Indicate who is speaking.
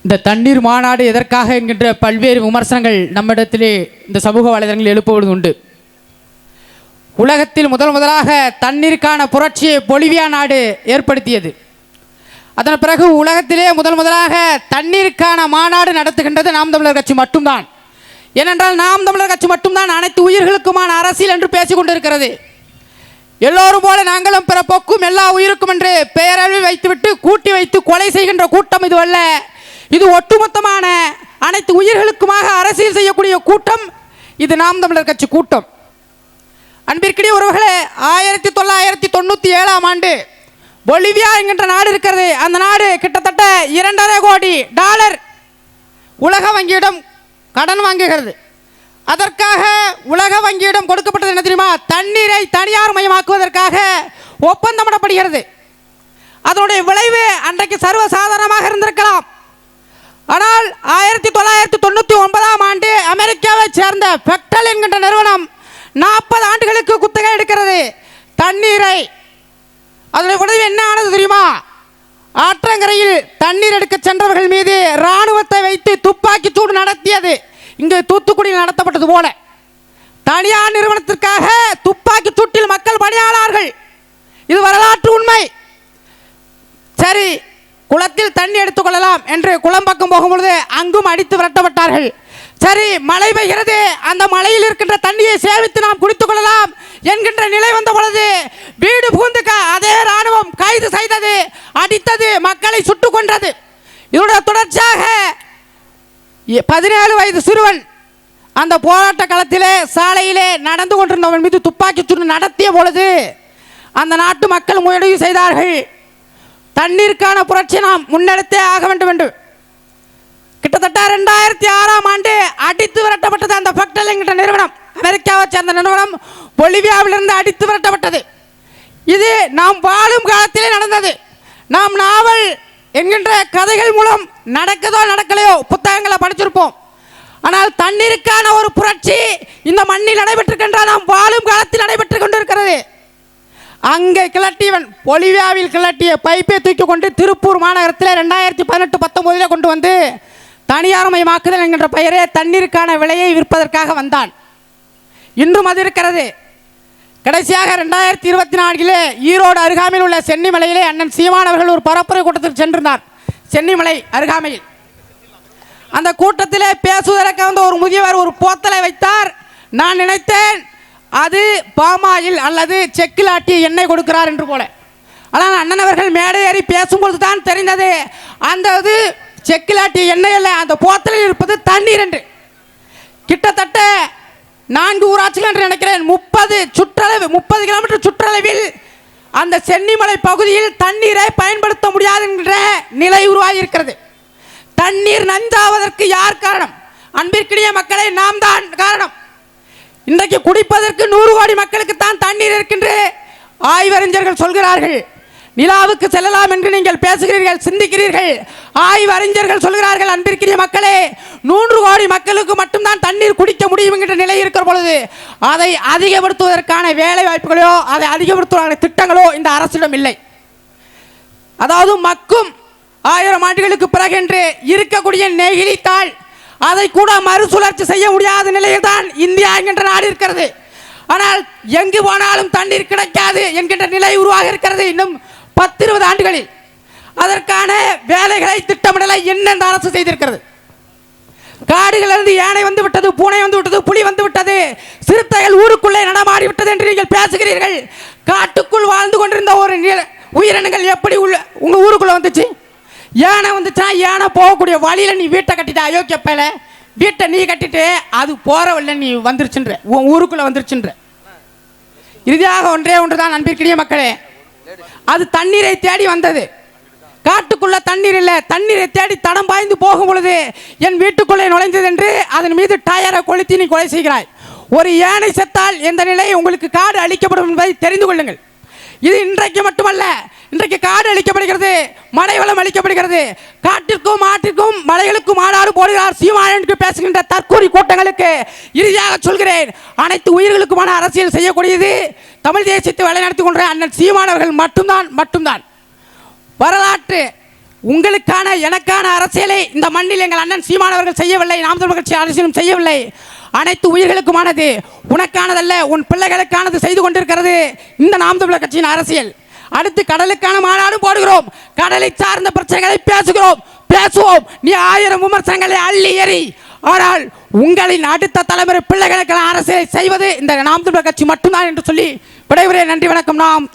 Speaker 1: இந்த தண்ணீர் மாநாடு எதற்காக என்கின்ற பல்வேறு விமர்சனங்கள் நம்மிடத்திலே இந்த சமூக வலைதளங்களில் எழுப்புவது உண்டு. உலகத்தில் முதலாக தண்ணீருக்கான புரட்சியை பொலிவியா நாடு ஏற்படுத்தியது. அதன் பிறகு உலகத்திலே முதலாக தண்ணீருக்கான மாநாடு நடத்துகின்றது நாம் தமிழர் கட்சி மட்டும்தான். ஏனென்றால் நாம் தமிழர் கட்சி மட்டும்தான் அனைத்து உயிர்களுக்குமான அரசியல் என்று பேசிக் கொண்டிருக்கிறது. எல்லோரும் போல நாங்களும் பிறப்போக்கும் எல்லா உயிருக்கும் என்று பெயரளவில் வைத்துவிட்டு கூட்டி வைத்து கொலை செய்கின்ற கூட்டம் இது அல்ல. இது ஒட்டுமொத்தமான அனைத்து உயிர்களுக்குமாக அரசியல் செய்யக்கூடிய கூட்டம். இது நாம் தமிழர் கட்சி கூட்டம். அன்பிற்கிடையே உறவுகளே, 1997ஆம் ஆண்டு பொலிவியா என்கின்ற நாடு இருக்கிறது. அந்த நாடு கிட்டத்தட்ட $2.5 கோடி உலக வங்கியிடம் கடன் வாங்குகிறது. அதற்காக உலக வங்கியிடம் கொடுக்கப்பட்டது என்ன தெரியுமா? தண்ணீரை தனியார் மயமாக்குவதற்காக ஒப்பந்தமிடப்படுகிறது. அதனுடைய விளைவு அன்றைக்கு சர்வசாதாரணமாக இருந்திருக்கலாம். ஆனால் 1999ஆம் ஆண்டு அமெரிக்காவை சேர்ந்த பெக்டல் என்கின்ற நிறுவனம் 40 ஆண்டுகளுக்கு குத்தகை எடுக்கிறது தண்ணீரை. அதனுடைய விளைவு என்ன ஆனது தெரியுமா? ஆற்றங்கரையில் தண்ணீர் எடுக்க சென்றவர்கள் மீது இராணுவத்தை வைத்து துப்பாக்கி சூடு நடத்தியது. இங்கு தூத்துக்குடியில் நடத்தப்பட்டது போல தனியார் நிறுவனத்திற்காக துப்பாக்கி சூட்டில் மக்கள் பணியாளர்கள். இது வரலாற்று உண்மை. சரி, குளத்தில் தண்ணி எடுத்துக்கொள்ளலாம் என்று குளம் பக்கம் போகும்பொழுது அங்கும் அடித்து விரட்டப்பட்டார்கள். சரி, மழை பெய்கிறது, அந்த மழையில் இருக்கின்ற தண்ணியை சேமித்து நாம் குடித்துக் கொள்ளலாம் என்கின்ற நிலை வந்த பொழுது வீடு புகுந்து அதே இராணுவம் கைது செய்தது, அடித்தது, மக்களை சுட்டுக் கொன்றது. இதனுடைய தொடர்ச்சியாக 17 வயது சிறுவன் அந்த போராட்ட களத்திலே சாலையிலே நடந்து கொண்டிருந்தவன் மீது துப்பாக்கி சூடு நடத்திய பொழுது அந்த நாட்டு மக்கள் முடிவு செய்தார்கள், தண்ணீருக்கான புரட்சி நாம் முன்னெடுத்தே ஆக வேண்டும் என்று. கிட்டத்தட்ட 2006ஆம் ஆண்டு அடித்து விரட்டப்பட்டது அந்த பெக்டல் என்கின்ற நிறுவனம். அமெரிக்காவை சேர்ந்த நிறுவனம் பொலிவியாவிலிருந்து அடித்து விரட்டப்பட்டது. இது நாம் வாழும் காலத்திலே நடந்தது. நாம் நாவல் என்கின்ற கதைகள் மூலம் நடக்குதோ நடக்கலையோ புத்தகங்களை படிச்சிருப்போம். ஆனால் தண்ணீருக்கான ஒரு புரட்சி இந்த மண்ணில் நடைபெற்றிருக்கின்ற நாம் வாழும் காலத்தில் நடைபெற்றுக் கொண்டிருக்கிறது. அங்கே கிளட்டியவன் பொலிவியாவில் கிளட்டிய பைப்பை தூக்கி கொண்டு திருப்பூர் மாநகரத்தில் 2018-19 கொண்டு வந்து தனியார் மயமாக்குதல் என்கின்ற பெயரே தண்ணீருக்கான விலையை விற்பதற்காக வந்தான். இன்றும் அது இருக்கிறது. கடைசியாக 2024 ஈரோடு அருகாமையில் உள்ள சென்னிமலையிலே அண்ணன் சீமான் அவர்கள் ஒரு பரப்புரை கூட்டத்தில் சென்றிருந்தார். சென்னிமலை அருகாமையில் அந்த கூட்டத்திலே பேசுவதற்கு வந்து ஒரு முதியவர் ஒரு போத்தலை வைத்தார். நான் நினைத்தேன் அது பாமாயில் அல்லது செக்கில் ஆட்டிய எண்ணெய் கொடுக்கிறார் என்று போல. ஆனால் அண்ணன் அவர்கள் மேடை ஏறி பேசும்பொழுது தான் தெரிந்தது அந்த இது செக்கில் ஆட்டிய எண்ணெய் அல்ல, அந்த போத்தலில் இருப்பது தண்ணீர் என்று. கிட்டத்தட்ட 4 ஊராட்சிகள் என்று நினைக்கிறேன், 30 கிலோமீட்டர் சுற்றளவில் அந்த சென்னிமலை பகுதியில் தண்ணீரை பயன்படுத்த முடியாது என்கிற நிலை உருவாகி இருக்கிறது. தண்ணீர் நஞ்சாவதற்கு யார் காரணம்? அன்பிற்கிடையே மக்களை நாம் தான் காரணம். இன்றைக்கு குடிப்பதற்கு 100 கோடி மக்களுக்கு தான் தண்ணீர் இருக்கின்ற ஆய்வறிஞர்கள் சொல்கிறார்கள். நிலாவுக்கு செல்லலாம் என்று நீங்கள் பேசுகிறீர்கள், சிந்திக்கிறீர்கள். ஆய்வறிஞர்கள் சொல்கிறார்கள், அன்பிற்கிற மக்களே 100 கோடி மக்களுக்கு மட்டும்தான் தண்ணீர் குடிக்க முடியும் என்கிற நிலை இருக்கிற பொழுது அதை அதிகப்படுத்துவதற்கான வேலை வாய்ப்புகளோ அதை அதிகப்படுத்துவதற்கான திட்டங்களோ இந்த அரசிடம் இல்லை. அதாவது மக்கும் 1000 ஆண்டுகளுக்கு பிறகு என்று இருக்கக்கூடிய நெகிழித்தாள் அதை கூட மறுசுழற்சி செய்ய முடியாத நிலையில் தான் இந்தியா என்கின்ற நாடு இருக்கிறது. ஆனால் எங்கு போனாலும் தண்ணீர் கிடைக்காது என்கின்ற நிலை உருவாக இருக்கிறது. இன்னும் 10-20 ஆண்டுகளில் அதற்கான வேலைகளை திட்டமிடலை என்னென்ன அரசு செய்திருக்கிறது? காடுகளிலிருந்து யானை வந்து விட்டது, பூனை வந்து விட்டது, புலி வந்து விட்டது, சிறுத்தைகள் ஊருக்குள்ளே நடமாடி விட்டது என்று நீங்கள் பேசுகிறீர்கள். காட்டுக்குள் வாழ்ந்து கொண்டிருந்த ஒரு உயிரினங்கள் எப்படி உங்க ஊருக்குள்ள வந்துச்சு? யானை வந்துச்சுன்னா யானை போகக்கூடிய வழியில நீ வீட்டை கட்டிட்ட அயோக்கிய பையல, வீட்டை நீ கட்டிட்டு அது போற வழியில நீ வந்துருச்சுன்ற, உன் ஊருக்குள்ள வந்துருச்சுன்ற. இறுதியாக ஒன்றே ஒன்றுதான் அன்பிற்கிடையே மக்களே, அது தண்ணீரை தேடி வந்தது. காட்டுக்குள்ள தண்ணீர் இல்லை, தண்ணீரை தேடி தடம் பாய்ந்து போகும் பொழுது என் வீட்டுக்குள்ளே நுழைந்தது என்று அதன் மீது டயரை கொளுத்தி நீ கொலை செய்கிறாய். ஒரு யானை செத்தால் எந்த நிலை உங்களுக்கு காடு அழிக்கப்படும் என்பதை தெரிந்து கொள்ளுங்கள். இது இன்றைக்கு மட்டுமல்ல, இன்றைக்கு காடு அளிக்கப்படுகிறது, மழை வளம் அளிக்கப்படுகிறது. காட்டிற்கும் ஆற்றிற்கும் மலைகளுக்கும் மாநாடு போடுகிறார் சீமான் பேசுகின்ற தற்கூரி கூட்டங்களுக்கு இறுதியாக சொல்கிறேன், அனைத்து உயிர்களுக்குமான அரசியல் செய்யக்கூடியது தமிழ் தேசியத்தை வழிநடத்தி கொண்ட அண்ணன் சீமான் அவர்கள் மட்டும்தான். வரலாற்று உங்களுக்கான எனக்கான அரசியலை இந்த மண்ணில் எங்கள் அண்ணன் சீமானவர்கள் செய்யவில்லை, நாம் தமிழர் கட்சி அரசியலும் செய்யவில்லை. அனைத்து உயிர்களுக்குமானது, உனக்கானதல்ல, உன் பிள்ளைகளுக்கானது செய்து கொண்டிருக்கிறது இந்த நாம் தமிழர் கட்சியின் அரசியல். அடுத்து கடலுக்கான மாநாடு போடுகிறோம், கடலை சார்ந்த பிரச்சனைகளை பேசுவோம். நீ 1000 விமர்சனங்களை அள்ளி எறி. ஆனால் உங்களின் அடுத்த தலைமுறை பிள்ளைகளுக்கான அரசியலை செய்வது இந்த நாம் தமிழர் கட்சி மட்டும்தான் என்று சொல்லி விடைபெறுகிறேன். நன்றி, வணக்கம். நாம்